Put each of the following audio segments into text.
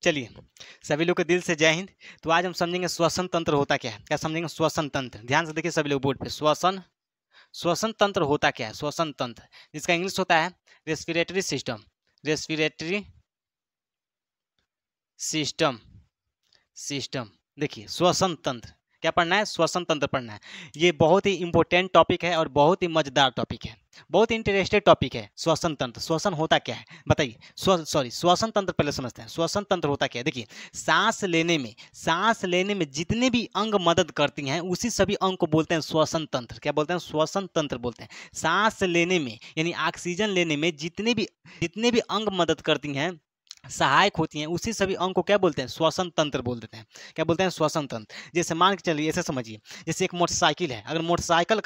चलिए सभी लोग को दिल से जय हिंद। तो आज हम समझेंगे श्वसन तंत्र होता क्या है। क्या समझेंगे? श्वसन तंत्र। ध्यान से देखिए सभी लोग बोर्ड पे। श्वसन तंत्र होता क्या है? श्वसन तंत्र, जिसका इंग्लिश होता है respiratory system. Respiratory system system देखिए श्वसन तंत्र क्या पढ़ना है? श्वसन तंत्र पढ़ना है। ये बहुत ही इंपॉर्टेंट टॉपिक है और बहुत ही मजेदार टॉपिक है, बहुत इंटरेस्टेड टॉपिक है। श्वसन तंत्र, श्वसन होता क्या है बताइए? श्वसन तंत्र पहले समझते हैं। श्वसन तंत्र होता क्या है? देखिए सांस लेने में जितने भी अंग मदद करती हैं उसी सभी अंग को बोलते हैं श्वसन तंत्र। क्या बोलते हैं? श्वसन तंत्र बोलते हैं। सांस लेने में यानी ऑक्सीजन लेने में जितने भी अंग मदद करती हैं, सहायक होती हैं, उसी सभी अंग को क्या बोलते हैं? श्वसन तंत्र बोल देते हैं। क्या बोलते हैं? श्वसन तंत्र। जैसे मान के चलिए, ऐसे समझिए, जैसे एक मोटरसाइकिल है। अगर मोटरसाइकिल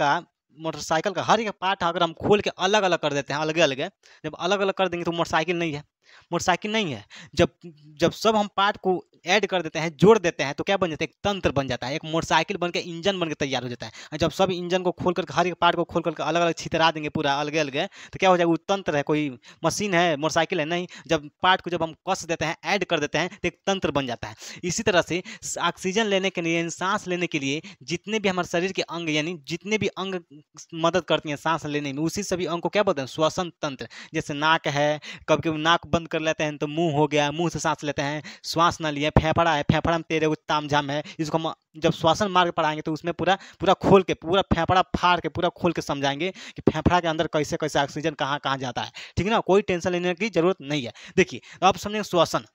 का हर एक पार्ट अगर हम खोल के अलग अलग कर देते हैं, अलग अलग है, जब अलग अलग कर देंगे तो मोटरसाइकिल नहीं है। जब सब हम पार्ट को ऐड कर देते हैं, जोड़ देते हैं, तो क्या बन जाता है? एक तंत्र बन जाता है। एक मोटरसाइकिल बन के इंजन बन के तैयार हो जाता है। और जब सब इंजन को खोल करके, हर एक पार्ट को खोल करके अलग अलग छितरा देंगे, पूरा अलग अलग है, तो क्या हो जाएगा? वो तंत्र है। कोई मशीन है, मोटरसाइकिल है नहीं। जब पार्ट को जब हम कस देते हैं, ऐड कर देते हैं, तो एक तंत्र बन जाता है। इसी तरह से ऑक्सीजन लेने के लिए, सांस लेने के लिए जितने भी हमारे शरीर के अंग, यानी जितने भी अंग मदद करती हैं सांस लेने में, उसी सभी अंग को क्या बोलते हैं? श्वसन तंत्र। जैसे नाक है, कभी कभी नाक बंद कर लेते हैं तो मुंह हो गया, मुंह से सांस लेते हैं, श्वास ना लिए। फेफड़ा है, फेफड़ा में तेरे तामझाम है, इसको हम जब श्वसन मार्ग पढ़ाएंगे तो उसमें पूरा खोल के, पूरा फेफड़ा फाड़ के पूरा खोल के समझाएंगे कि फेफड़ा के अंदर कैसे कैसे ऑक्सीजन कहाँ कहाँ जाता है। ठीक है ना? कोई टेंशन लेने की जरूरत नहीं है। देखिए तो अब समझेंगे श्वसन।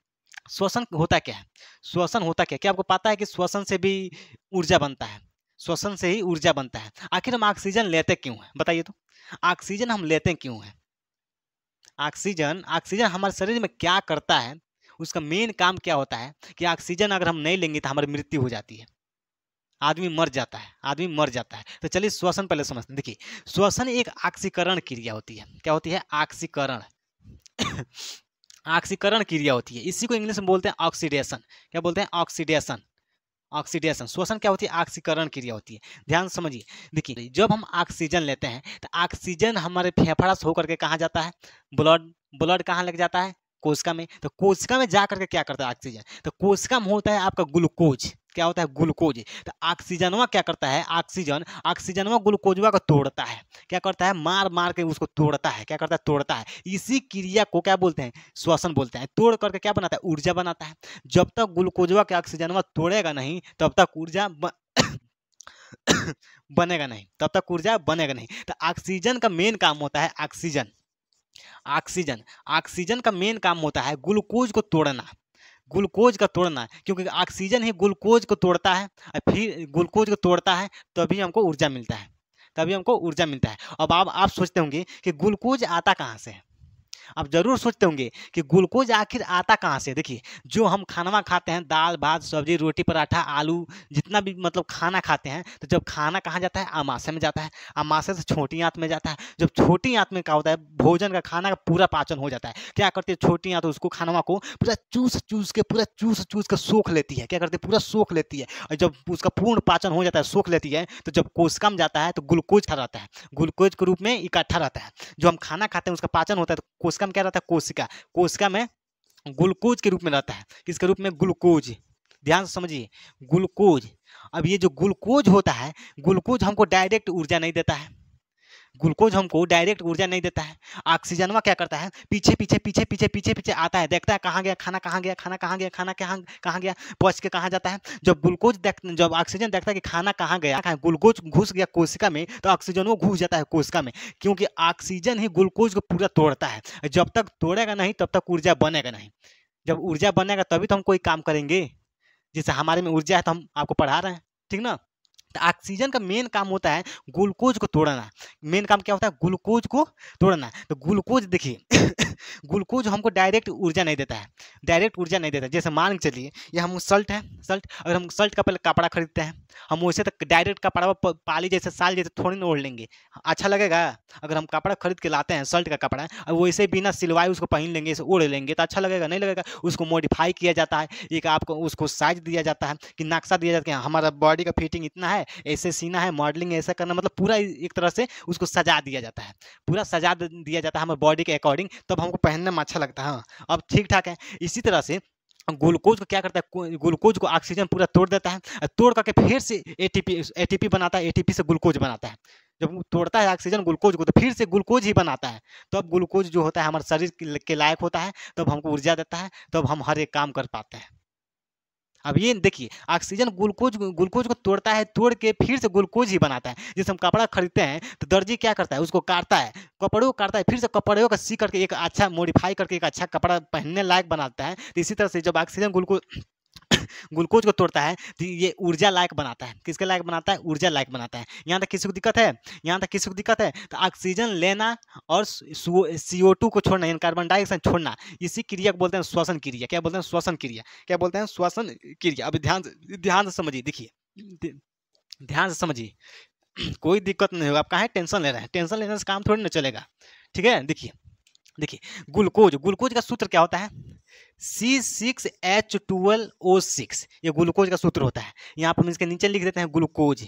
श्वसन होता क्या है? श्वसन होता क्या आपको पता है कि श्वसन से भी ऊर्जा बनता है? श्वसन से ही ऊर्जा बनता है। आखिर हम ऑक्सीजन लेते क्यों हैं बताइए? तो ऑक्सीजन हम लेते क्यों हैं? ऑक्सीजन हमारे शरीर में क्या करता है? उसका मेन काम क्या होता है कि ऑक्सीजन अगर हम नहीं लेंगे तो हमारी मृत्यु हो जाती है, आदमी मर जाता है। तो चलिए श्वसन पहले समझते हैं। देखिए श्वसन एक ऑक्सीकरण क्रिया होती है। क्या होती है? ऑक्सीकरण ऑक्सीकरण क्रिया होती है। इसी को इंग्लिश में बोलते हैं ऑक्सीडेशन। क्या बोलते हैं? ऑक्सीडेशन। श्वसन क्या होती है? ऑक्सीकरण क्रिया होती है। ध्यान समझिए। देखिए जब हम ऑक्सीजन लेते हैं तो ऑक्सीजन हमारे फेफड़ा से होकर के कहाँ जाता है? ब्लड कहाँ लग जाता है? कोशिका में। तो कोशिका में जा करके क्या करता है ऑक्सीजन? तो कोशिका में होता है आपका ग्लूकोज। क्या होता है? ग्लूकोज। तो ऑक्सीजनवा क्या करता है? ऑक्सीजनवा ग्लूकोजवा को तोड़ता है। क्या करता है? मार मार के उसको तोड़ता है। क्या करता है? तोड़ता है। इसी क्रिया को क्या बोलते हैं? श्वसन बोलते हैं। तोड़ करके क्या बनाता है? ऊर्जा बनाता है। जब तक ग्लूकोजवा के ऑक्सीजनवा तोड़ेगा नहीं तब तक ऊर्जा बनेगा नहीं, तो ऑक्सीजन का मेन काम होता है ऑक्सीजन का मेन काम होता है ग्लूकोज को तोड़ना। क्योंकि ऑक्सीजन ही ग्लूकोज को तोड़ता है, और फिर ग्लूकोज को तोड़ता है तभी हमको ऊर्जा मिलता है। अब आप सोचते होंगे कि ग्लूकोज आता कहाँ से है? आप जरूर सोचते होंगे कि ग्लूकोज आखिर आता कहाँ से? देखिए जो हम खाना खाते हैं, दाल भात सब्जी रोटी पराठा आलू, जितना भी मतलब खाना खाते हैं, तो जब खाना कहाँ जाता है? आमाशय में जाता है। आमाशय से छोटी आंत में जाता है। जब छोटी आंत में क्या होता है? भोजन का, खाना का पूरा पाचन हो जाता है। क्या करती है छोटी आंत? उसको खाना को पूरा चूस के सोख लेती है। क्या करती है? पूरा सोख लेती है। और जब उसका पूर्ण पाचन हो जाता है, सोख लेती है, तो जब कोशिका में जाता है तो ग्लूकोज खा रहता है, ग्लूकोज के रूप में इकट्ठा रहता है। जो हम खाना खाते हैं उसका पाचन होता है, तो कोशिका में क्या रहता है? कोशिका में ग्लूकोज के रूप में रहता है। किसके रूप में? ग्लूकोज। ध्यान से समझिए, ग्लूकोज। अब ये जो ग्लूकोज होता है, ग्लूकोज हमको डायरेक्ट ऊर्जा नहीं देता है। ऑक्सीजनवा क्या करता है? पीछे आता है, देखता है कहाँ गया खाना, कहाँ गया, पहुँच के कहाँ जाता है। जब ऑक्सीजन देखता है कि खाना कहाँ गया, ग्लूकोज घुस गया कोशिका में, तो ऑक्सीजन वो घुस जाता है कोशिका में, क्योंकि ऑक्सीजन ही ग्लूकोज को पूरा तोड़ता है। जब तक तोड़ेगा नहीं तब तक ऊर्जा बनेगा नहीं। जब ऊर्जा बनेगा तभी तो हम कोई काम करेंगे। जैसे हमारे में ऊर्जा है तो हम आपको पढ़ा रहे हैं, ठीक ना? तो ऑक्सीजन का मेन काम होता है ग्लूकोज को तोड़ना। मेन काम क्या होता है? ग्लूकोज को तोड़ना। तो ग्लूकोज देखिए ग्लूकोज हमको डायरेक्ट ऊर्जा नहीं देता है। जैसे मान के चलिए ये हम सल्ट अगर हम सल्ट का पहले कपड़ा खरीदते हैं, हम वैसे तक डायरेक्ट कपड़ा पाली जैसे साल जैसे थोड़ी ना ओढ़ लेंगे, अच्छा लगेगा? अगर हम कपड़ा खरीद के लाते हैं सल्ट का कपड़ा, और वैसे बिना सिलवाए उसको पहन लेंगे, ओढ़ लेंगे, तो अच्छा लगेगा? नहीं लगेगा। उसको मॉडिफाई किया जाता है, एक आपको उसको साइज दिया जाता है, कि नक्शा दिया जाता है, हमारा बॉडी का फिटिंग इतना है, ऐसे सीना है, मॉडलिंग ऐसा करना, मतलब पूरा एक तरह से उसको सजा दिया जाता है, हमारे बॉडी के अकॉर्डिंग, तब हमको पहनने में अच्छा लगता है। हाँ, अब ठीक ठाक है। इसी तरह से ग्लूकोज को क्या करता है, ग्लूकोज को ऑक्सीजन पूरा तोड़ देता है, तोड़ करके फिर से एटीपी बनाता है, एटीपी से ग्लूकोज बनाता है। जब वो तोड़ता है ऑक्सीजन ग्लूकोज को तो फिर से ग्लूकोज ही बनाता है। तो अब ग्लूकोज जो होता है हमारे शरीर के लायक होता है, तब हमको ऊर्जा देता है, तब हम हर एक काम कर पाते हैं। अब ये देखिए ऑक्सीजन ग्लूकोज ग्लूकोज को तोड़ता है, तोड़ के फिर से ग्लूकोज ही बनाता है। जैसे हम कपड़ा खरीदते हैं तो दर्जी क्या करता है, उसको काटता है, कपड़ों को काटता है, फिर से कपड़ों का सी करके एक अच्छा मॉडिफाई करके एक अच्छा कपड़ा पहनने लायक बनाता है। तो इसी तरह से जब ऑक्सीजन ग्लूकोज ग्लूकोज को तोड़ता है तो ये ऊर्जा लायक बनाता है। किसके लायक बनाता है, ऊर्जा लायक बनाता है। यहाँ तक किसी को दिक्कत है, यहाँ तक किसी को दिक्कत है तो ऑक्सीजन लेना और CO2 को छोड़ना यानी कार्बन डाइऑक्साइड छोड़ना, इसी क्रिया को बोलते हैं श्वसन क्रिया। क्या बोलते हैं, श्वसन क्रिया। क्या बोलते हैं, श्वसन क्रिया। अभी ध्यान से समझिए, देखिए ध्यान से समझिए कोई दिक्कत नहीं होगा। आप काहे टेंशन ले रहे हैं, टेंशन लेने से काम थोड़ी ना चलेगा। ठीक है, देखिए ग्लूकोज, ग्लूकोज का सूत्र क्या होता है, C6H12O6, ये ग्लूकोज का सूत्र होता है। यहाँ पर हम इसके नीचे लिख देते हैं ग्लूकोज,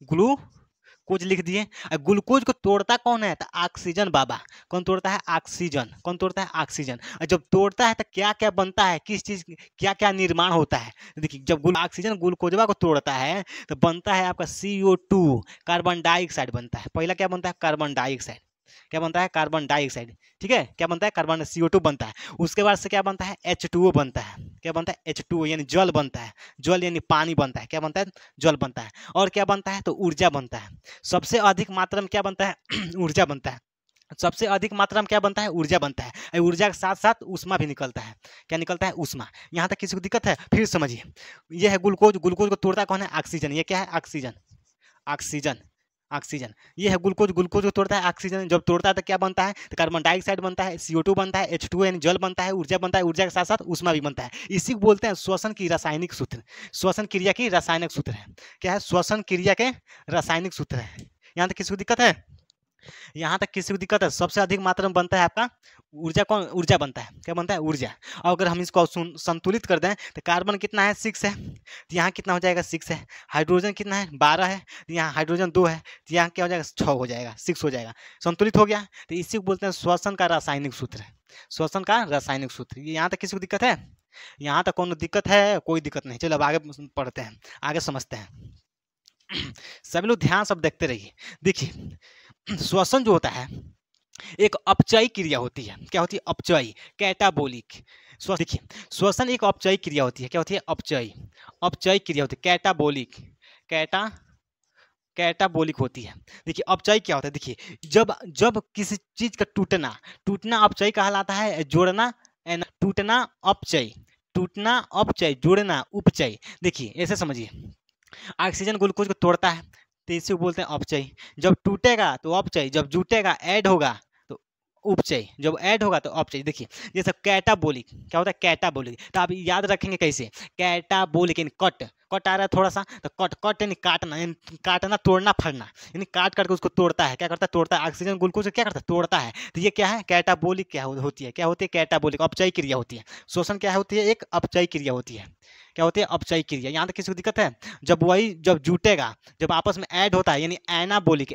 ग्लूकोज लिख दिए। ग्लूकोज को तोड़ता कौन है, तो ऑक्सीजन बाबा। कौन तोड़ता है, ऑक्सीजन। कौन तोड़ता है, ऑक्सीजन। और जब तोड़ता है तो क्या क्या बनता है, किस चीज क्या क्या निर्माण होता है। देखिए जब ऑक्सीजन ग्लूकोजवा को तोड़ता है तो बनता है आपका CO2, कार्बन डाइऑक्साइड बनता है। पहला क्या बनता है, कार्बन डाइऑक्साइड। क्या बनता है, कार्बन डाइऑक्साइड। ठीक है, क्या बनता है, कार्बन CO2 बनता है। उसके बाद से क्या बनता है, H2O बनता है। क्या बनता है, H2O यानी जल बनता है। जल यानी पानी बनता है। क्या बनता है, जल बनता है। और क्या बनता है, तो ऊर्जा बनता है। सबसे अधिक मात्रा में क्या बनता है, ऊर्जा बनता है। सबसे अधिक मात्रा में क्या बनता है, ऊर्जा बनता है। ऊर्जा के साथ साथ ऊष्मा भी निकलता है। क्या निकलता है, ऊष्मा। यहाँ तक किसी को दिक्कत है, फिर समझिए। यह है ग्लूकोज, ग्लूकोज को तोड़ता कौन है, ऑक्सीजन। ये क्या है, ऑक्सीजन, ऑक्सीजन, ऑक्सीजन। ये है ग्लूकोज, ग्लूकोज को तोड़ता है ऑक्सीजन। जब तोड़ता है तो क्या बनता है, तो कार्बन डाइऑक्साइड बनता है, CO2 बनता है, H2O यानी जल बनता है, ऊर्जा बनता है, ऊर्जा के साथ साथ ऊष्मा भी बनता है। इसी को बोलते हैं श्वसन की रासायनिक सूत्र। श्वसन क्रिया की रासायनिक सूत्र है। क्या है, श्वसन क्रिया के रासायनिक सूत्र है। यहाँ तक किसी को दिक्कत है, यहाँ तक किसी को दिक्कत है। सबसे अधिक मात्रा में बनता है आपका ऊर्जा। कौन, ऊर्जा बनता है। क्या बनता है, ऊर्जा। और अगर हम इसको संतुलित कर दें तो कार्बन कितना है, 6 है, तो यहाँ कितना हो जाएगा, 6 है। हाइड्रोजन कितना है, 12 है, तो यहाँ हाइड्रोजन 2 है, तो यहाँ क्या हो जाएगा, 6 हो जाएगा, 6 हो जाएगा। संतुलित हो गया। तो इसी को बोलते हैं श्वसन का रासायनिक सूत्र है। श्वसन का रासायनिक सूत्र। यहाँ तक किसी को दिक्कत है, यहाँ तक कौन दिक्कत है, कोई दिक्कत नहीं। चलो अब आगे पढ़ते हैं, आगे समझते हैं। सभी लोग ध्यान सब देखते रहिए। देखिए श्वसन जो होता है एक अपचयी क्रिया होती है। क्या होती है, अपचयी, कैटाबोलिक। देखिए श्वसन एक अपचयी क्रिया होती है। क्या होती है, अपचयी, अपचयी क्रिया होती है। कैटाबोलिक, कैटाबोलिक होती है। देखिए अपचयी क्या होता है, देखिए जब किसी चीज का टूटना अपचयी कहलाता है। जोड़ना, टूटना अपचयी, टूटना अपचयी, जोड़ना उपचयी। देखिए ऐसे समझिए, ऑक्सीजन ग्लूकोज को तोड़ता है तो इसी को बोलते हैं अपचयी। जब टूटेगा तो अपचयी, जब जुटेगा ऐड होगा तो उपचयी, जब ऐड होगा तो अपचयी। देखिए जैसे कैटाबोलिक, क्या होता है, कैटाबोलिक। तो आप याद रखेंगे कैसे, कैटाबोलिक यानी कट आ रहा है थोड़ा सा, तो कट यानी काटना, यानी काटना, तोड़ना, फड़ना, यानी काट करके उसको तोड़ता है। क्या करता है, तोड़ता है। ऑक्सीजन ग्लूकोज को क्या करता है, तोड़ता है। तो ये क्या है, कैटाबोलिक क्या होती है, क्या होती है, कैटाबोलिक, अपचयी क्रिया होती है। श्वसन क्या होती है, एक अपचयी क्रिया होती है। क्या होती है, अपचयी क्रिया। यहाँ तक किसी को दिक्कत है, जब जुटेगा, जब आपस में ऐड होता है, यानी एनाबोलिक,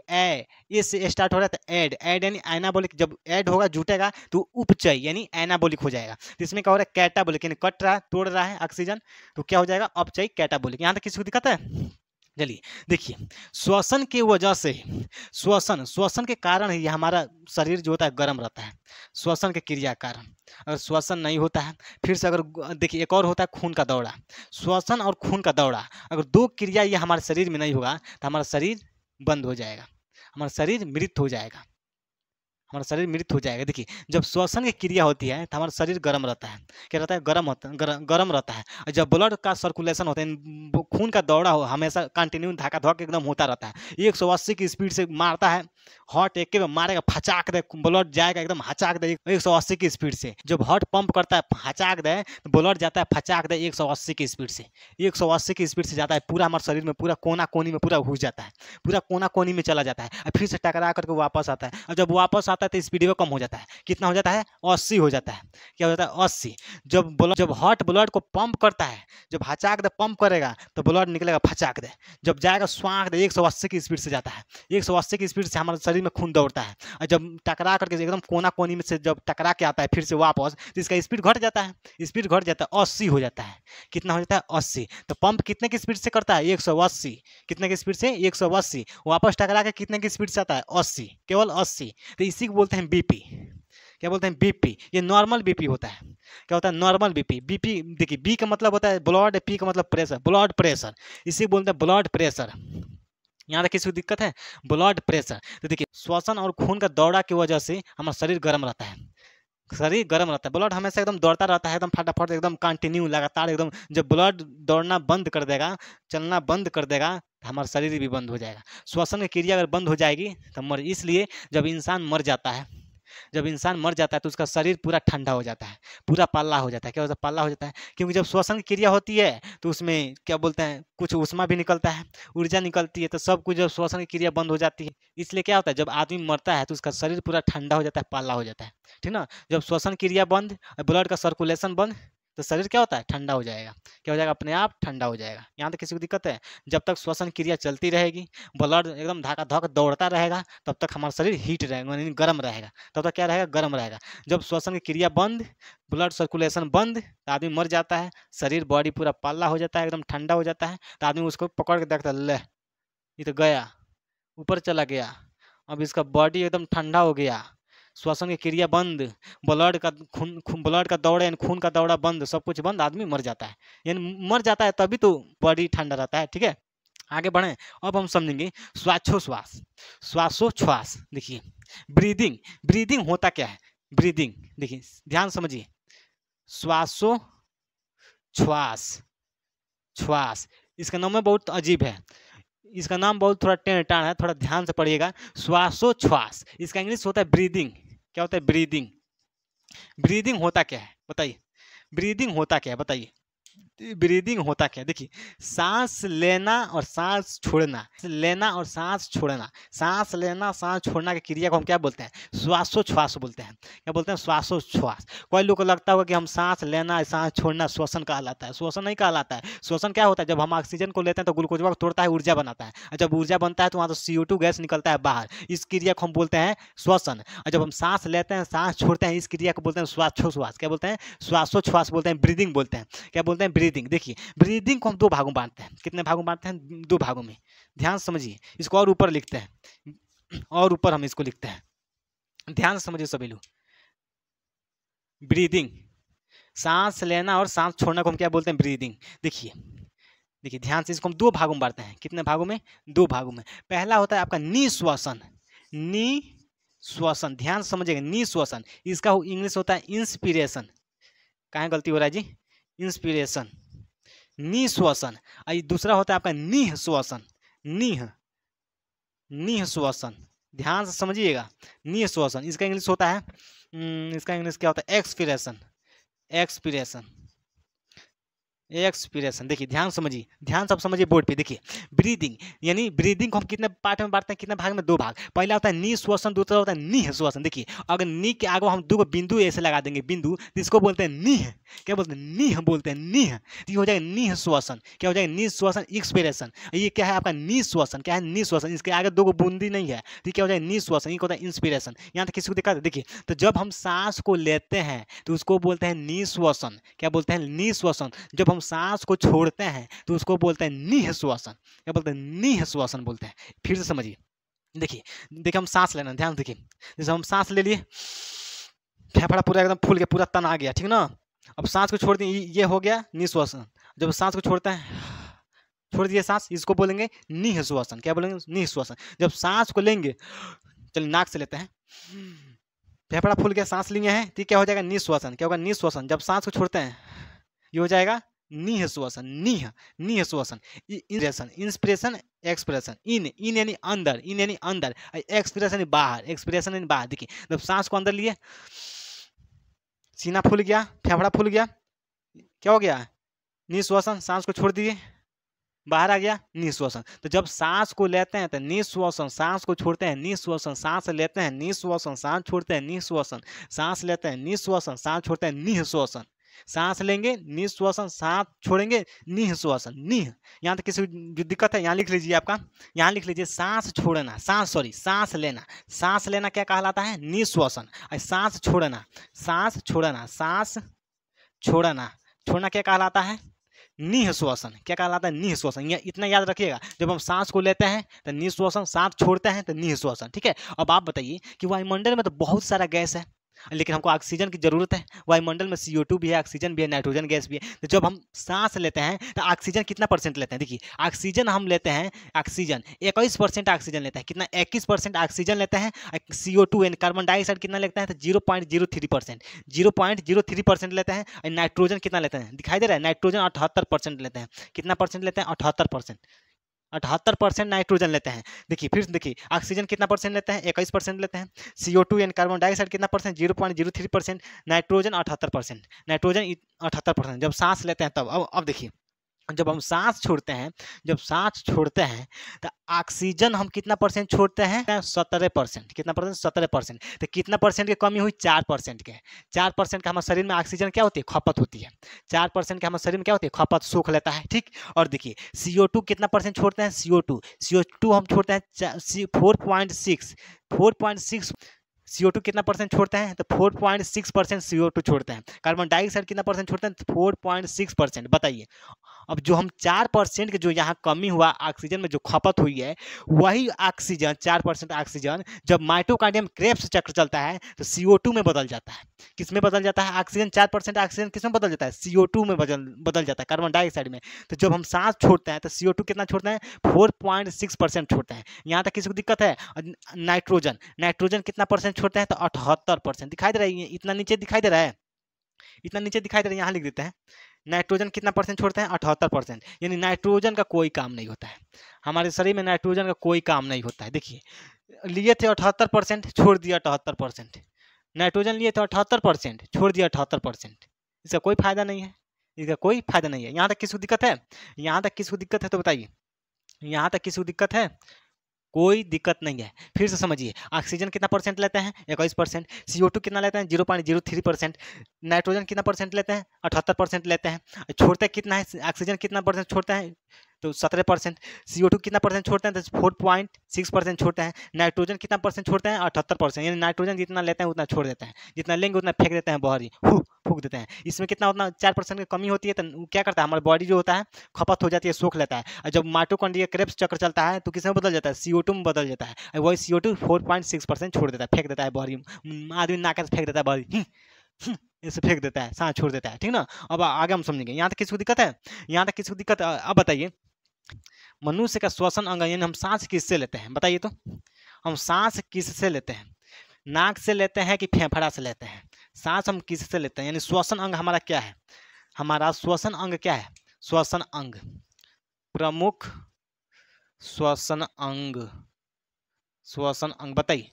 इससे स्टार्ट हो रहा है तो ऐड यानी एनाबोलिक, जब ऐड होगा जुटेगा तो उपचयी यानी एनाबोलिक हो जाएगा। तो इसमें क्या हो रहा है, कैटाबोलिक यानी कट रहा है, तोड़ रहा है ऑक्सीजन, तो क्या हो जाएगा, अपचयी, कैटाबोलिक। यहाँ तक किसी को दिक्कत है। चलिए देखिए श्वसन की वजह से, श्वसन के कारण ही हमारा शरीर जो होता है गर्म रहता है। श्वसन के क्रिया कारण। अगर श्वसन नहीं होता है, फिर से अगर देखिए एक और होता है खून का दौड़ा। श्वसन और खून का दौड़ा, अगर दो क्रिया ये हमारे शरीर में नहीं होगा तो हमारा शरीर बंद हो जाएगा, हमारा शरीर मृत हो जाएगा, हमारा शरीर मृत हो जाएगा। देखिए जब श्वसन की क्रिया होती है तो हमारा शरीर गर्म रहता है। क्या रहता है, गर्म रहता है। और जब ब्लड का सर्कुलेशन होता है, खून का दौड़ा हो हमेशा कंटिन्यू धक्का धक एकदम होता रहता है। 180 की स्पीड से मारता है, हार्ट एक में मारेगा, फचाक दे, ब्लड जाएगा एकदम हचाक दे 180 की स्पीड से। जब हार्ट पंप करता है हचाक दे, ब्लड जाता है फचाक दे 180 की स्पीड से, 180 की स्पीड से जाता है, पूरा हमारे शरीर में पूरा कोना कोनी में पूरा घुस जाता है, पूरा कोना कोनी में चला जाता है, और फिर से टकरा करके वापस आता है। और जब वापस आता बढ़ता है तो स्पीड कम हो जाता है। कितना हो जाता है? 80 हो जाता है। क्या हो जाता है? 80। जब हार्ट ब्लड को पंप करता है, जब हचाक दे पंप करेगा तो ब्लड निकलेगा फचाक दे। जब जाएगा स्वांग दे 180 की स्पीड से जाता है। 180 की स्पीड से हमारे शरीर में खून दौड़ता है, और जब टकरा करके एकदम कोना कोनी में से जब टकरा के आता है फिर से वापस, तो इसका स्पीड घट जाता है। स्पीड घट जाता है, 80 हो जाता है। कितना हो जाता है? 80। तो पंप कितने की स्पीड से करता है? 180। कितने की स्पीड से? 180। वापस टकरा के कितने की स्पीड से आता है? 80। केवल 80। तो इसी को बोलते हैं बीपी। क्या बोलते हैं? बीपी। ये नॉर्मल बीपी होता है। क्या होता है? Normal BP. बीपी देखिए, बी का मतलब होता है ब्लड, पी का मतलब प्रेशर, ब्लड प्रेशर। इसी बोलते हैं ब्लड प्रेशर। यहाँ तक किसी को दिक्कत है? Blood pressure. तो देखिए, श्वसन और खून का दौरा की वजह से हमारा शरीर गर्म रहता है। शरीर गर्म रहता है, ब्लड हमेशा एकदम दौड़ता रहता है, एकदम फटाफट, एकदम कंटिन्यू, लगातार एकदम। जब ब्लड दौड़ना बंद कर देगा, चलना बंद कर देगा, तो हमारा शरीर भी बंद हो जाएगा। श्वसन की क्रिया अगर बंद हो जाएगी तो मर इसलिए जब इंसान मर जाता है तो उसका शरीर पूरा ठंडा हो जाता है, पूरा पाला हो जाता है। क्या होता है? पाला हो जाता है। क्योंकि जब श्वसन की क्रिया होती है तो उसमें क्या बोलते हैं, कुछ ऊष्मा भी निकलता है, ऊर्जा निकलती है। तो सब कुछ जब श्वसन की क्रिया बंद हो जाती है, इसलिए क्या होता है, जब आदमी मरता है तो उसका शरीर पूरा ठंडा हो जाता है, पाला हो जाता है। ठीक ना? जब श्वसन क्रिया बंद, ब्लड का सर्कुलेशन बंद, तो शरीर क्या होता है? ठंडा हो जाएगा। क्या हो जाएगा? अपने आप ठंडा हो जाएगा। यहाँ तक किसी को दिक्कत है? जब तक श्वसन क्रिया चलती रहेगी, ब्लड एकदम धका धक दौड़ता रहेगा, तब तक हमारा शरीर हीट रहेगा, यानी गर्म रहेगा। तब तक क्या रहेगा? गर्म रहेगा। जब श्वसन की क्रिया बंद, ब्लड सर्कुलेशन बंद, तो आदमी मर जाता है, शरीर बॉडी पूरा पाला हो जाता है, एकदम ठंडा हो जाता है। तो आदमी उसको पकड़ के देखता है, ले ये तो गया, ऊपर चला गया, अब इसका बॉडी एकदम ठंडा हो गया, श्वसन की क्रिया बंद, ब्लड का दौड़ा यानी खून का दौड़ा बंद, सब कुछ बंद, आदमी मर जाता है। यानी मर जाता है तभी तो बॉडी ठंडा रहता है। ठीक है, आगे बढ़ें। अब हम समझेंगे श्वासोच्छ्वास। श्वासोच्छ्वास देखिए, ब्रीदिंग। ब्रीदिंग होता क्या है? ब्रीदिंग देखिए, ध्यान समझिए। श्वासोच्छ्वास, श्वास, इसका नाम बहुत अजीब है, इसका नाम बहुत थोड़ा टेढ़ टाढ़ है, थोड़ा ध्यान से पढ़िएगा। श्वासोच्छ्वास, इसका इंग्लिश होता है ब्रीदिंग। क्या होता है? ब्रीदिंग। ब्रीदिंग होता क्या है बताइए? ब्रीदिंग होता क्या है बताइए? ब्रीदिंग होता क्या? देखिए, सांस लेना और सांस छोड़ना, लेना और सांस छोड़ना, सांस लेना सांस छोड़ना की क्रिया को हम क्या बोलते हैं? श्वासोच्छ्वास बोलते हैं। क्या बोलते हैं? श्वासोच्छ्वास। कोई लोग को लगता होगा कि हम सांस लेना सांस छोड़ना श्वसन कहलाता है। श्वसन नहीं कहलाता है। श्वसन क्या होता है? जब हम ऑक्सीजन को लेते हैं तो ग्लूकोज को तोड़ता है, ऊर्जा बनाता है, और जब ऊर्जा बनता है तो वहाँ तो CO2 गैस निकलता है बाहर, इस क्रिया को हम बोलते हैं श्वसन। और जब हम सांस लेते हैं सांस छोड़ते हैं, इस क्रिया को बोलते हैं श्वासोच्छ्वास। क्या बोलते हैं? श्वासोच्छ्वास बोलते हैं, ब्रीदिंग बोलते हैं। क्या बोलते हैं? ब्रीदिंग। देखिए, ब्रीदिंग को हम दो भागों में बांटते हैं। कितने भागों में बांटते हैं? दो भागों में। ध्यान समझिए, इसको और ऊपर लिखते हैं, और ऊपर हम इसको लिखते हैं। ध्यान से समझिए सभी लोग। ब्रीदिंग, सांस लेना और सांस छोड़ना को हम क्या बोलते हैं? ब्रीदिंग। देखिए देखिए ध्यान से, इसको हम दो भागों में बांटते हैं। कितने भागों में? दो भागों में। पहला होता है आपका निश्वसन। निश्वसन, ध्यान से समझिएगा, निश्वसन, इसका इंग्लिश होता है इंस्पिरेशन। कहाँ गलती हो रहा है जी? इंस्पिरेशन, निश्वसन। और दूसरा होता है आपका निःश्वसन। निःश्वसन, ध्यान से समझिएगा, निःश्वसन। इसका इंग्लिश होता है, इसका इंग्लिश क्या होता है? एक्सपीरेशन। Expiration, expiration. देखिए ध्यान समझिए, ध्यान सब समझिए बोर्ड पे। देखिए, ब्रीदिंग, यानी ब्रीदिंग को हम कितने पार्ट में बांटते हैं? कितने भाग में? दो भाग। पहला होता है निःश्वसन, दूसरा होता है निःश्वसन। देखिए, अगर नी के आगे हम दो बिंदु ऐसे लगा देंगे, बिंदु, तो इसको बोलते हैं निह। क्या बोलते हैं? निह बोलते हैं, निह। तो ये हो जाएगा निःश्वसन। क्या हो जाएगा? निःश्वसन, एक्सपीरेशन। ये क्या है आपका? निःश्वसन। क्या है? निःश्वसन। इसके आगे दो बूंदी नहीं है, तो क्या हो जाएगा? निःश्वसन। ये होता है इंस्पिरेशन। यहाँ तक किसी को दिक्कत है? देखिए, तो जब हम सांस को लेते हैं तो उसको बोलते हैं निःश्वसन। क्या बोलते हैं? निःश्वसन। जब हम सांस को छोड़ते हैं तो उसको बोलते हैं निःश्वसन। क्या बोलते हैं? निःश्वसन बोलते हैं। फिर से समझिए, देखिए हम सांस लेना, ध्यान देखिए, जैसे हम सांस ले लिए, फेफड़ा पूरा एकदम फूल के पूरा तना गया, ठीक ना? अब सांस को छोड़ दिए, ये हो गया निःश्वसन। जब सांस को छोड़ते हैं, छोड़ दिए सांस, इसको बोलेंगे निःश्वसन। क्या बोलेंगे? निःश्वसन। जब सांस को लेंगे, चलिए नाक से लेते हैं, फेफड़ा फूल के सांस लिए हैं, तो क्या हो जाएगा? निःश्वसन। क्या होगा? निःश्वसन। जब सांस को छोड़ते हैं, ये हो जाएगा निःश्वसन। निःश्वसन, इंस्पिरेशन, इंस्पिरेशन, एक्सप्रेशन। इन यानी अंदर, इन यानी अंदर, एक्सप्रेशन यानी बाहर, एक्सप्रेशन यानी बाहर। देखिए, जब सांस को अंदर लिए, सीना फूल गया, फेफड़ा फूल गया, क्या हो गया? निःश्वसन। सांस को छोड़ दिए, बाहर आ गया निश्वासन। तो जब सांस को लेते हैं तो निश्वासन, सांस को छोड़ते हैं निश्वासन, सांस लेते हैं निश्वासन, सांस छोड़ते हैं निश्वासन, सांस लेते हैं निश्वासन, सांस छोड़ते हैं निश्वासन, सांस लेंगे निश्वासन, सांस छोड़ेंगे निश्वासन, निह। यहाँ तक किसी जो दिक्कत है यहाँ लिख लीजिए, आपका यहाँ लिख लीजिए सांस छोड़ना, सांस लेना, सांस लेना क्या कहलाता है? निश्वासन। और सांस छोड़ना, सांस छोड़ना, छोड़ना क्या कहलाता है? निःश्वासन। क्या कहलाता है? निःश्वासन। ये इतना याद रखिएगा, जब हम सांस को लेते हैं तो निःश्वासन, सांस छोड़ते हैं तो निःश्वासन। ठीक है। अब आप बताइए कि वायुमंडल में तो बहुत सारा गैस है, लेकिन हमको ऑक्सीजन की जरूरत है। वायुमंडल में CO2 भी है, ऑक्सीजन भी है, नाइट्रोजन गैस भी है। तो जब हम सांस लेते हैं तो ऑक्सीजन कितना परसेंट लेते हैं? देखिए ऑक्सीजन हम लेते हैं, ऑक्सीजन 21% ऑक्सीजन लेता है। कितना? 21% ऑक्सीजन लेते हैं। CO2 यानी कार्बन डाइऑक्साइड कितना लेता है? तो 0.03%, 0.03% लेते हैं। और नाइट्रोजन कितना लेते हैं? दिखाई दे रहा है, नाइट्रोजन 78% लेते हैं। कितना परसेंट लेते हैं? 78%। 78% नाइट्रोजन लेते हैं। देखिए फिर देखिए ऑक्सीजन कितना परसेंट लेते हैं? 21% लेते हैं। CO2 यानी कार्बन डाइऑक्साइड कितना परसेंट? 0.03%। Nitrogen 78%, nitrogen 78%। जब सांस लेते हैं तब, अब देखिए जब हम सांस छोड़ते हैं, जब सांस छोड़ते हैं तो ऑक्सीजन हम कितना परसेंट छोड़ते हैं? 17%। कितना परसेंट? 17%। तो कितना परसेंट की कमी हुई? 4% के। 4% का हमारे शरीर में ऑक्सीजन क्या होती है? खपत होती है। 4% के हमारे शरीर में क्या होती है? खपत, सोख लेता है। ठीक। और देखिए CO2 कितना परसेंट छोड़ते हैं? CO2 हम छोड़ते हैं 4.6। CO2 कितना परसेंट छोड़ते हैं? तो 4.6% CO2 छोड़ते हैं। कार्बन डाइऑक्साइड कितना परसेंट छोड़ते हैं? 4.6%। बताइए अब जो हम 4% के जो यहाँ कमी हुआ ऑक्सीजन में, जो खपत हुई है, वही ऑक्सीजन 4% ऑक्सीजन जब माइटोकॉन्ड्रियम क्रेब्स चक्र चलता है तो CO2 में बदल जाता है। किस में बदल जाता है? ऑक्सीजन 4% ऑक्सीजन किस में बदल जाता है? CO2 में बदल जाता है, कार्बन डाइऑक्साइड में। तो जब हम सांस छोड़ते हैं तो CO2 कितना छोड़ते हैं? 4.6% छोड़ते हैं। यहाँ तक किसी को दिक्कत है? नाइट्रोजन कितना परसेंट छोड़ते हैं? तो 78%। दिखाई दे रहा है? इतना नीचे दिखाई दे रहा है, इतना नीचे दिखाई दे रहा है, यहाँ लिख देते हैं। नाइट्रोजन कितना परसेंट छोड़ते हैं? 78%। यानी नाइट्रोजन का कोई काम नहीं होता है हमारे शरीर में, नाइट्रोजन का कोई काम नहीं होता है। देखिए लिए थे 78%, छोड़ दिया 78%। नाइट्रोजन लिए थे 78%, छोड़ दिया 78%। इसका कोई फायदा नहीं है, इसका कोई फायदा नहीं है। यहाँ तक किसी को दिक्कत है? यहाँ तक किसी को दिक्कत है तो बताइए, यहाँ तक किसी को दिक्कत है? कोई दिक्कत नहीं है। फिर से समझिए, ऑक्सीजन कितना परसेंट लेते हैं? 21%। CO2 कितना लेते हैं? 0.03%। नाइट्रोजन कितना परसेंट लेते हैं? 78% लेते हैं। छोड़ते कितना है? ऑक्सीजन कितना परसेंट छोड़ते हैं? तो 17%। CO2 कितना परसेंट छोड़ते हैं? तो 4.6% छोड़ते हैं। नाइट्रोजन कितना परसेंट छोड़ते हैं? 78%। यानी नाइट्रोजन जितना लेते हैं उतना छोड़ देते हैं, जितना लेंगे उतना फेंक देते हैं बाहर ही, फूक देते हैं। इसमें कितना उतना 4% की कमी होती है तो क्या करता है? हमारी बॉडी जो होता है खपत हो जाती है, सोख लेता है। और जब माइटोकॉन्ड्रिया क्रेब्स चक्र चलता है तो किसमें बदल जाता है? CO2 में बदल जाता है। वही CO2 4.6% छोड़ देता है, फेंक देता है बाहर ही। आदमी नाक से फेंक देता है बाहर ही, ऐसे फेंक देता है, सांस छोड़ देता है। ठीक ना। अब आगे हम समझेंगे। यहाँ तक किसी को दिक्कत है? यहाँ तक किसी को दिक्कत? अब बताइए मनुष्य का श्वसन अंग यानी हम सांस किससे लेते हैं? बताइए तो, हम सांस किससे लेते हैं? नाक से लेते हैं कि फेफड़ा से लेते हैं? सांस हम किससे लेते हैं? यानी श्वसन अंग हमारा क्या है? हमारा श्वसन अंग क्या है? श्वसन अंग, प्रमुख श्वसन अंग, श्वसन अंग बताइए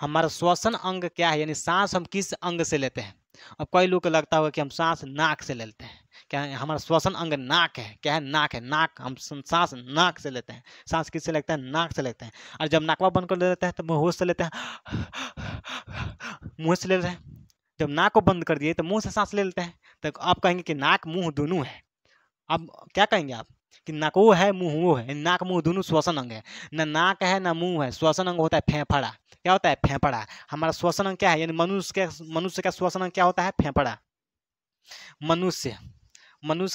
हमारा श्वसन अंग क्या है? यानी सांस हम किस अंग से लेते हैं? अब कई लोग को लगता होगा कि हम सांस नाक से लेते हैं। क्या है? हमारा श्वसन अंग नाक है। क्या है? नाक है। नाक, हम सांस नाक से लेते हैं। सांस किससे लेते हैं? नाक से लेते हैं। और जब नाकवा बंद कर लेते हैं तो मुंह से लेते हैं, मुंह से ले लेते हैं। जब नाक को बंद कर दिए तो मुंह से सांस ले लेते हैं। तो आप कहेंगे कि नाक मुंह दोनों है। अब क्या कहेंगे आप कि नाक वो है, मुंह वो है? नाक मुंह दोनों श्वसन अंग है। ना नाक है ना मुंह है। श्वसन अंग होता है फेफड़ा। क्या होता है? फेफड़ा। हमारा श्वसन अंग क्या है? यानी मनुष्य का श्वसन अंग क्या होता है? फेफड़ा। मनुष्य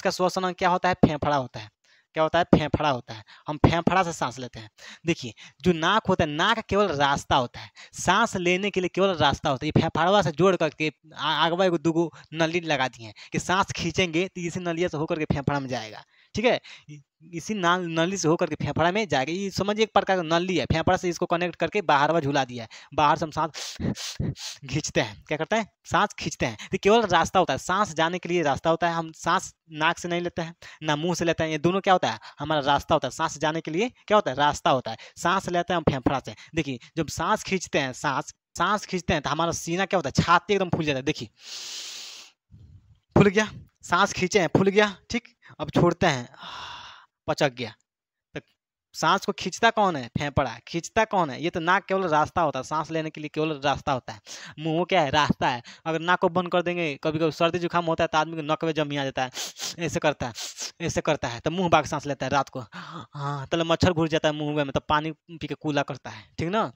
का श्वसन अंग क्या होता है? फेफड़ा होता है। क्या होता है? फेफड़ा होता है। हम फेफड़ा से सांस लेते हैं। देखिए जो नाक होता है, नाक केवल रास्ता होता है, सांस लेने के लिए केवल रास्ता होता है। ये फेफड़वा से जोड़ करके आगवा एगो दूगो नली लगा दिए हैं कि सांस खींचेंगे तो इसी नलिया से होकर के फेफड़ा में जाएगा। ठीक है, इसी नली से होकर के फेफड़ा में जाएगा। ये समझिए एक प्रकार का नली है, फेफड़ा से इसको कनेक्ट करके बाहर झुला दिया है। बाहर से हम सांस खींचते हैं। क्या करते हैं? सांस खींचते हैं। तो केवल रास्ता होता है, सांस जाने के लिए रास्ता होता है। हम सांस नाक से नहीं लेते हैं ना मुंह से लेते हैं। ये दोनों क्या होता है? हमारा रास्ता होता है। सांस जाने के लिए क्या होता है? रास्ता होता है। सांस लेते हैं हम फेफड़ा से। देखिए जब सांस खींचते हैं, सांस खींचते हैं तो हमारा सीना क्या होता है? छाती एकदम फूल जाता है। देखिए फूल गया, सांस खींचे हैं, फूल गया। ठीक, अब छोड़ते हैं, पचक गया। तो सांस को खींचता कौन है? फेफड़ा। खींचता कौन है? ये तो नाक केवल रास्ता होता है, सांस लेने के लिए केवल रास्ता होता है। मुंह क्या है? रास्ता है। अगर नाक को बंद कर देंगे, कभी कभी सर्दी जुकाम होता है तो आदमी को नक में जम आ जाता है, ऐसे करता है, ऐसे करता है, तो मुंह बाग सांस लेता है रात को, हाँ, तो मच्छर घुस जाता है मुंह में, मतलब पानी पी के कूला करता है, ठीक ना।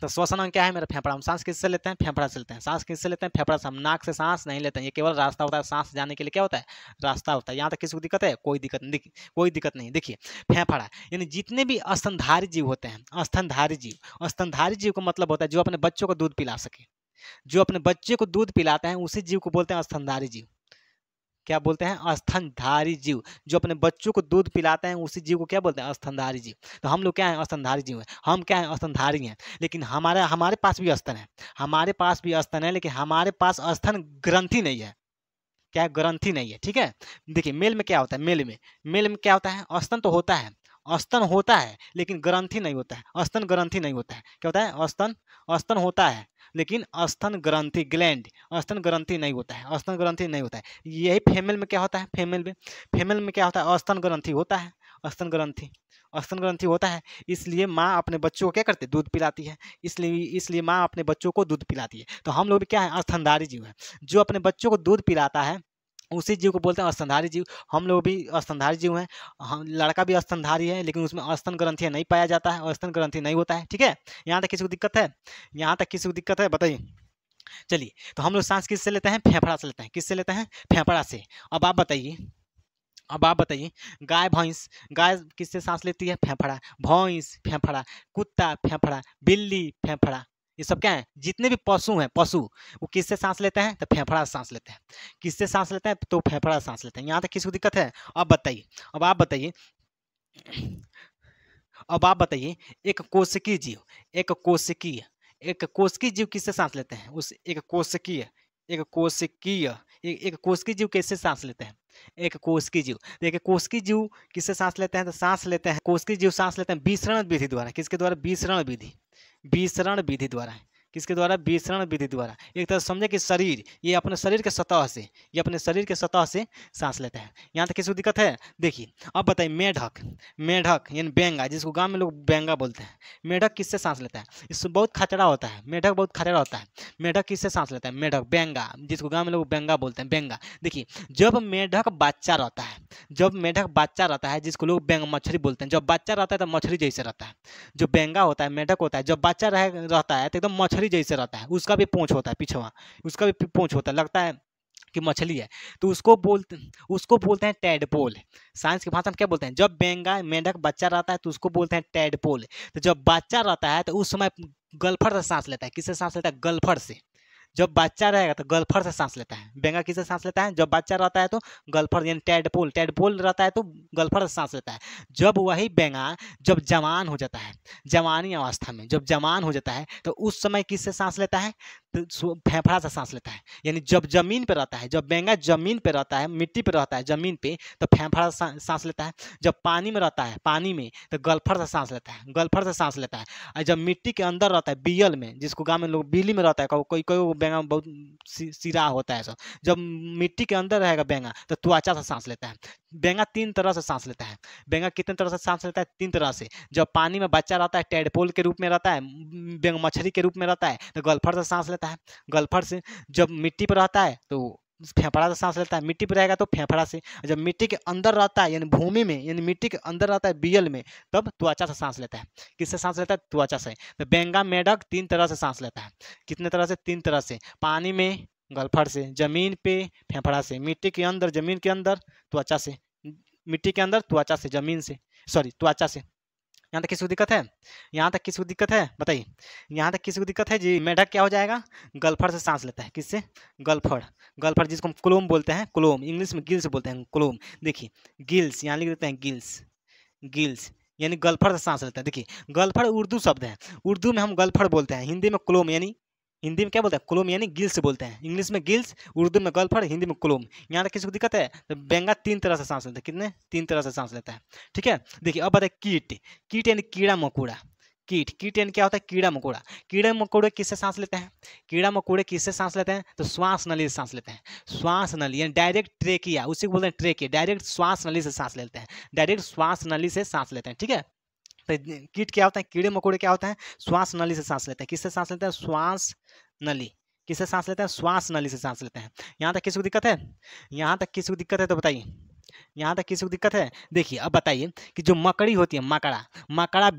तो श्वसन अंग क्या है मेरा? फेफड़ा। हम सांस किससे लेते हैं? फेफड़ा से लेते हैं। सांस किससे लेते हैं? फेफड़ा से। हम नाक से सांस नहीं लेते हैं, ये केवल रास्ता होता है, सांस जाने के लिए क्या होता है? रास्ता होता है। यहाँ तक किसी को दिक्कत है? कोई दिक्कत नहीं। देखिए, कोई दिक्कत नहीं। देखिए, फेफड़ा यानी जितने भी स्तनधारी जीव होते हैं, स्तनधारी जीव, स्तनधारी जीव का मतलब होता है जो अपने बच्चों को दूध पिला सके। जो अपने बच्चे को दूध पिलाते हैं उसी जीव को बोलते हैं स्तनधारी जीव। क्या बोलते हैं? स्तनधारी जीव। जो अपने बच्चों को दूध पिलाते हैं उसी जीव को क्या बोलते हैं? स्तनधारी जीव। तो हम लोग क्या है? स्तनधारी जीव है। हम क्या है? स्तनधारी हैं। लेकिन हमारे पास भी स्तन है, हमारे पास भी स्तन है, लेकिन हमारे पास स्तन ग्रंथि नहीं है। क्या? ग्रंथि नहीं है, ठीक है। देखिए, मेल में क्या होता है? मेल में क्या होता है? स्तन तो होता है, स्तन होता है, लेकिन ग्रंथि नहीं होता है। स्तन ग्रंथि नहीं होता है। क्या होता है? स्तन होता है, लेकिन स्तन ग्रंथि, ग्लैंड, स्तन ग्रंथि नहीं होता है। स्तन ग्रंथि नहीं होता है। यही फीमेल में क्या होता है? फीमेल में क्या होता है? स्तन ग्रंथि होता है। स्तन ग्रंथि होता है। इसलिए माँ अपने बच्चों को क्या करती है? दूध पिलाती है। इसलिए माँ अपने बच्चों को दूध पिलाती है। तो हम लोग भी क्या है? स्तनधारी जीव है। जो अपने बच्चों को दूध पिलाता है उसी जीव को बोलते हैं स्तनधारी जीव। हम लोग भी स्तनधारी जीव हैं। हम लड़का भी स्तनधारी है, लेकिन उसमें स्तन ग्रंथि नहीं पाया जाता है, और स्तन ग्रंथि नहीं होता है, ठीक है। यहाँ तक किसी को दिक्कत है? यहाँ तक किसी को दिक्कत है? बताइए। चलिए, तो हम लोग सांस किससे लेते हैं? फेफड़ा से लेते हैं। किससे लेते हैं? फेफड़ा से। अब आप बताइए, गाय किससे सांस लेती है? फेफड़ा। भैंस फेफड़ा, कुत्ता फेफड़ा, बिल्ली फेफड़ा, ये सब क्या है? जितने भी पशु हैं, वो किससे सांस लेते हैं? तो फेफड़ा से सांस लेते हैं। किससे सांस लेते हैं? तो फेफड़ा से सांस लेते हैं। यहाँ तक किसी को दिक्कत है? अब आप बताइए एक कोशिकीय जीव किससे सांस लेते हैं? एक कोशिकीय जीव कैसे सांस लेते हैं? एक कोशिकीय जीव किससे सांस लेते हैं? तो सांस लेते हैं, कोशिकीय जीव सांस लेते हैं विसरण विधि द्वारा। किसके द्वारा? विसरण विधि द्वारा। किसके द्वारा? विसरण विधि द्वारा। एक तरह समझे कि ये अपने शरीर के सतह से सांस लेते हैं। यहाँ तक किसी को दिक्कत है? देखिए, अब बताइए, मेढक यानी बेंगा, जिसको गांव में लोग बेंगा बोलते हैं, मेढक किससे सांस लेता है? इससे बहुत खतरा होता है। मेढक किससे सांस लेता है? बेंगा, जिसको गांव में लोग बेंगा बोलते हैं, बेंगा। देखिए, जब मेढक बच्चा रहता है, जिसको लोग बेंगा मछली बोलते हैं, जब बच्चा रहता है तो मछली जैसे रहता है। जो बेंगा होता है, मेढक होता है, जब बच्चा रहता है तो एकदम मछली जैसे रहता है। उसका भी पूंछ होता है, पीछवा उसका भी पूंछ होता है, लगता है कि मछली है। तो उसको बोलते हैं टैडपोल। साइंस की भाषा में क्या बोलते हैं? जब बेंगा मेंढक बच्चा रहता है तो उसको बोलते हैं टैडपोल। तो जब बच्चा रहता है तो उस समय गलफड़ से सांस लेता है। किससे सांस लेता है? गलफड़ से। जब बच्चा रहेगा तो गलफड़ से सांस लेता है। बेंगा किससे सांस लेता है? जब बच्चा रहता है तो गलफड़ यानी टैडपोल रहता है तो गलफड़ से सांस लेता है। जब वही बेंगा जब जवान हो जाता है, जवानी अवस्था में जब जवान हो जाता है, तो उस समय किससे सांस लेता है? तो फेफड़ा से सांस लेता है। यानी जब जमीन पर रहता है, जब बेंगा जमीन पर रहता है, मिट्टी पर रहता है, जमीन पे, तो फेफड़ा से सांस लेता है। जब पानी में रहता है, पानी में, तो गलफड़ से सांस लेता है। और जब मिट्टी के अंदर रहता है, बियल में, जिसको गाँव में लोग बिल्ली में रहता है, कोई बेंगा बहुत सिरा होता है सब। जब मिट्टी के अंदर रहेगा बेंगा तो त्वचा से सांस लेता है। बेंगा 3 तरह से सांस लेता है। बेंगा कितने तरह से सांस लेता है? 3 तरह से। जब पानी में बच्चा रहता है, टैडपोल के रूप में रहता है, बेंगा मछली के रूप में रहता है, तो गलफड़ से सांस लेता है। गलफड़ से। जब मिट्टी पर रहता है तो फेफड़ा से सांस लेता है। मिट्टी पर रहेगा तो फेफड़ा से। जब मिट्टी के अंदर रहता है यानी भूमि में, यानी मिट्टी के अंदर रहता है बियल में, तब त्वचा से सांस लेता है। किससे सांस लेता है? त्वचा से। तो बेंगा मेढक 3 तरह से सांस लेता है। कितने तरह से? 3 तरह से। पानी में गलफड़ से, जमीन पे फेफड़ा से, मिट्टी के अंदर जमीन के अंदर त्वचा से, मिट्टी के अंदर त्वचा से, त्वचा से। यहाँ तक किसी को दिक्कत है? बताइए। यहाँ तक किसी को दिक्कत है जी? मेढक क्या हो जाएगा? गलफड़ से सांस लेता है। किससे? गलफड़ जिसको हम क्लोम बोलते हैं, क्लोम इंग्लिश में गिल्स बोलते हैं, क्लोम। देखिए, गिल्स यहाँ लिख देते हैं, गिल्स यानी गलफड़ से सांस लेता है। देखिए, गलफड़ उर्दू शब्द है। उर्दू में हम गलफड़ बोलते हैं, हिंदी में क्लोम यानी हिंदी में क्या बोलते हैं? क्लोम यानी गिल्स बोलते हैं। इंग्लिश में गिल्स, उर्दू में गलफड़, हिंदी में क्लोम। यहाँ तक किसी को दिक्कत है? तो बेंगा 3 तरह से सांस लेता है। कितने? 3 तरह से सांस लेता है, ठीक है। देखिए, अब बताए कीट यानी कीड़ा मकोड़ा। कीट, कीट यानी क्या होता है? कीड़ा मकोड़ा। कीड़े मकोड़े किससे सांस लेते हैं? कीड़ा मकोड़े किससे सांस लेते हैं? तो श्वास नली से सांस लेते हैं। श्वास नली यानी डायरेक्ट ट्रेकिया, उसी को बोलते हैं ट्रेकिया, डायरेक्ट श्वास नली से सांस लेते हैं, डायरेक्ट श्वास नली से सांस लेते हैं, ठीक है। तो कीट क्या होता है? कीड़े मकोड़े क्या होता है? श्वास नली से सांस लेते हैं। किससे सांस लेते हैं? श्वास नली। किससे सांस लेते हैं? श्वास नली से सांस लेते हैं। यहाँ तक किसी को दिक्कत है? यहाँ तक किसी को दिक्कत है तो बताइए। यहाँ तक किसी को दिक्कत है? देखिए अब बताइए कि जो मकड़ी होती है, मकड़ा, मकड़ा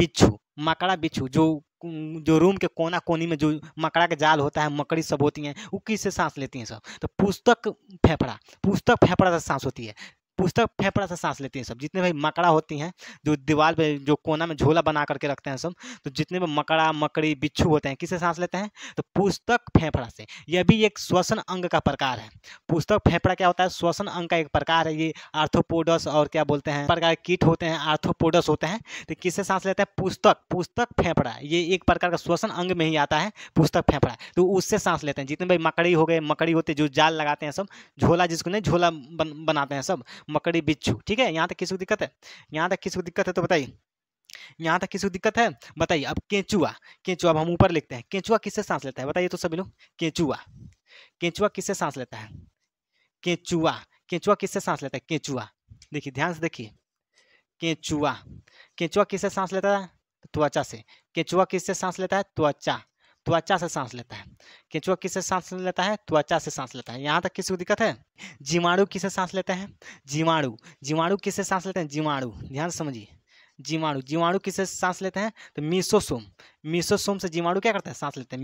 बिच्छू जो रूम के कोना कोनी में जो मकड़ा के जाल होता है, मकड़ी सब होती हैं, वो किससे सांस लेती हैं सब? तो पुस्तक फेफड़ा से सांस होती है। पुस्तक फेफड़ा से सांस लेती हैं सब। जितने भाई मकड़ा होती हैं जो दीवार पे जो कोना में झोला बना करके रखते हैं सब, तो जितने भी मकड़ा मकड़ी बिच्छू होते हैं किससे सांस लेते हैं? तो पुस्तक फेफड़ा से। यह भी एक श्वसन अंग का प्रकार है। पुस्तक फेफड़ा क्या होता है? श्वसन अंग का एक प्रकार है। ये आर्थ्रोपोडस और क्या बोलते हैं प्रकार कीट होते हैं, आर्थ्रोपोडस होते हैं। तो किससे सांस लेते हैं? पुस्तक फेफड़ा, ये एक प्रकार का श्वसन अंग में ही आता है, पुस्तक फेफड़ा, तो उससे सांस लेते हैं। जितने भाई मकड़ी हो गए, मकड़ी होते जो जाल लगाते हैं सब, झोला जिसको नहीं झोला बनाते हैं सब, मकड़ी बिच्छू, ठीक है। यहाँ तक किसी को दिक्कत है? यहाँ तक किसी को दिक्कत है तो बताइए। यहाँ तक किसी को दिक्कत है? बताइए। अब केंचुआ, अब हम ऊपर लिखते हैं। केंचुआ किससे सांस लेता है? बताइए तो सभी लोग। केंचुआ किससे सांस लेता है? केंचुआ किससे सांस लेता है? केंचुआ, देखिए ध्यान से देखिए। केंचुआ किससे सांस लेता है? त्वचा से। केंचुआ किससे सांस लेता है? त्वचा से सांस लेता है। केंचुआ किससे सांस लेता है? त्वचा से सांस लेता है। यहाँ तक किसी को दिक्कत है? जीवाणु किससे सांस लेते हैं? जीवाणु किससे सांस लेते हैं? ध्यान से समझिए। जीवाणु किससे सांस लेते हैं? तो मीसोसोम से जीवाणु क्या करते हैं? सांस लेते हैं।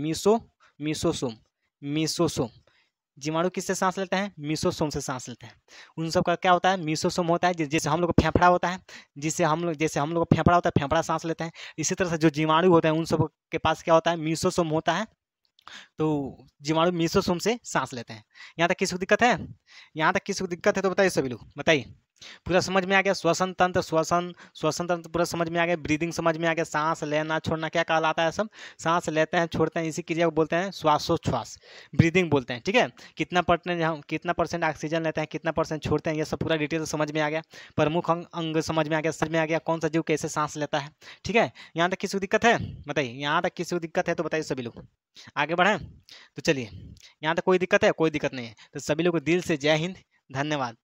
मीसोसोम। जीवाणु किससे सांस लेते हैं? मीसोसोम से सांस लेते हैं। उन सब का क्या होता है? मीसोसोम होता है। जैसे हम लोग को फेफड़ा होता है, जैसे हम लोग को फेफड़ा होता है, फेफड़ा सांस लेते हैं। इसी तरह से जो जीवाणु होते हैं उन सब के पास क्या होता है? मीसोसोम होता है। तो जीवाणु मीसोसोम से सांस लेते हैं। यहाँ तक किसी को दिक्कत है? यहाँ तक किसी को दिक्कत है तो बताइए सभी लोग, बताइए। पूरा समझ में आ गया? श्वसन तंत्र पूरा समझ में आ गया। ब्रीदिंग समझ में आ गया। सांस लेना छोड़ना क्या कहलाता है? सब सांस लेते हैं छोड़ते हैं, इसी क्रिया को बोलते हैं श्वासोच्छ्वास, ब्रीदिंग बोलते हैं, ठीक है। कितना परसेंट ऑक्सीजन लेते हैं, कितना परसेंट छोड़ते हैं, ये सब पूरा डिटेल समझ में आ गया। प्रमुख अंग समझ में आ गया, कौन सा जीव कैसे सांस लेता है, ठीक है। यहाँ तक किसी को दिक्कत है? बताइए। यहाँ तक किसी को दिक्कत है तो बताइए सभी लोग, आगे बढ़ें। तो चलिए, यहाँ तक कोई दिक्कत है? कोई दिक्कत नहीं है। तो सभी लोग को दिल से जय हिंद, धन्यवाद।